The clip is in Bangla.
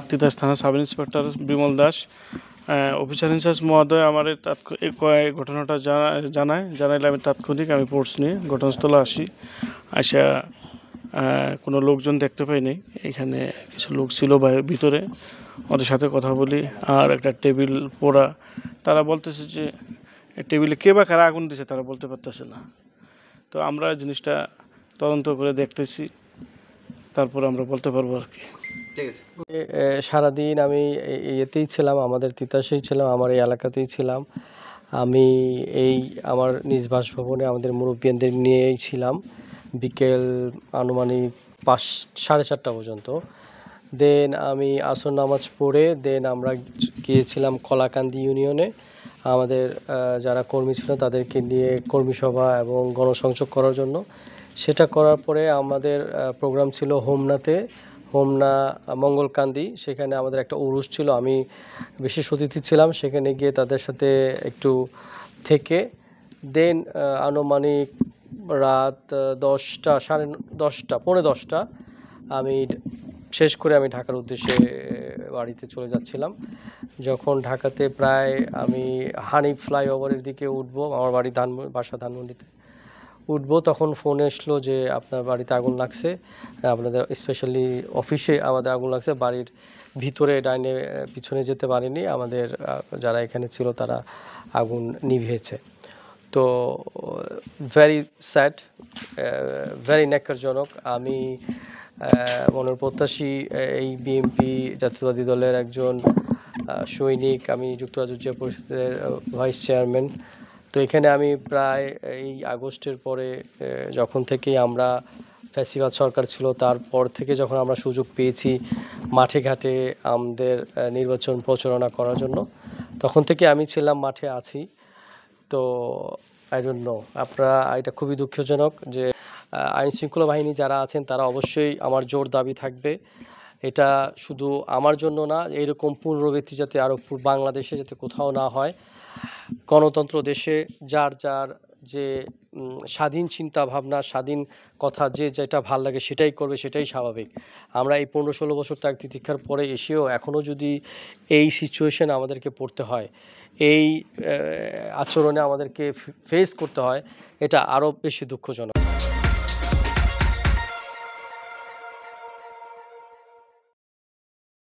তিতাস থানা sub inspector Bimal Das. Officer in charge মহোদয় আমার এই ঘটনাটা জানাইলে আমি তাৎক্ষণিক ফোর্স নিয়ে ঘটনাস্থলে আসা কোনো লোকজন দেখতে পাইনি। এখানে কিছু লোক ছিল ভিতরে, ওদের সাথে কথা বলি। আর একটা টেবিল পোড়া, তারা বলতেছে যে টেবিলে কে বা কারা আগুন দিয়েছে তারা বলতে পারতেছে না। তো আমরা জিনিসটা তদন্ত করে দেখতেছি, তারপর আমরা বলতে পারবো আর কি। ঠিক আছে। সারাদিন আমি ইয়েতেই ছিলাম, আমাদের তিতাসেই ছিলাম, আমার এই এলাকাতেই ছিলাম। আমি আমার নিজ বাসভবনে আমাদের মুরব্বিয়ানদের নিয়েই ছিলাম বিকেল আনুমানিক 4:30 পর্যন্ত। দেন আমি আসর নামাজ পড়ে আমরা গিয়েছিলাম কলাকান্দি ইউনিয়নে। আমাদের যারা কর্মী ছিল তাদেরকে নিয়ে কর্মী সভা এবং গণসংযোগ করার জন্য। সেটা করার পরে আমাদের প্রোগ্রাম ছিল হোমনা মঙ্গলকান্দি। সেখানে আমাদের একটা উরুস ছিল, আমি বিশেষ অতিথি ছিলাম। সেখানে গিয়ে তাদের সাথে একটু থেকে দেন আনুমানিক রাত 10টা, 10:30, 10:45 আমি শেষ করে আমি ঢাকার উদ্দেশ্যে বাড়িতে চলে যাচ্ছিলাম। যখন ঢাকাতে প্রায় আমি হানিফ ফ্লাইওভারের দিকে উঠবো, আমার বাড়ি বাসা ধানমন্ডিতে উঠবো, তখন ফোন এসলো যে আপনার বাড়িতে আগুন লাগছে, আপনাদের স্পেশালি অফিসে আমাদের আগুন লাগছে। বাড়ির ভিতরে ডাইনে পিছনে যেতে পারেনি, আমাদের যারা এখানে ছিল তারা আগুন নিভিয়েছে। তো ভেরি স্যাড, ভেরি ন্যাক্কারজনক। আমি মনের প্রত্যাশী এই বিএনপি জাতীয়তাবাদী দলের একজন সৈনিক, আমি যুক্তরাজ্য উচ্চ পরিষদের ভাইস চেয়ারম্যান। তো এখানে আমি প্রায় এই আগস্টের পরে যখন থেকেই আমরা ফ্যাসিবাদ সরকার ছিল, তারপর থেকে যখন আমরা সুযোগ পেয়েছি মাঠে ঘাটে আমাদের নির্বাচন প্রচারণা করার জন্য, তখন থেকে আমি ছিলাম, মাঠে আছি। তো আই ডোন্ট নো, এটা খুবই দুঃখজনক যে আইন শৃঙ্খলা বাহিনী যারা আছেন তারা অবশ্যই, আমার জোর দাবি থাকবে, এটা শুধু আমার জন্য না, এরকম পুনরাবৃত্তি যাতে আরও বাংলাদেশে যাতে কোথাও না হয়। গণতন্ত্র দেশে যার যে স্বাধীন চিন্তা ভাবনা, স্বাধীন কথা, যেটা ভাল লাগে সেটাই করবে, সেটাই স্বাভাবিক। আমরা এই 15-16 বছর ত্যাগ তিতিক্ষার পরে এসেও এখনও যদি এই সিচুয়েশন আমাদেরকে পড়তে হয়, এই আচরণে আমাদেরকে ফেস করতে হয়, এটা আরও বেশি দুঃখজনক।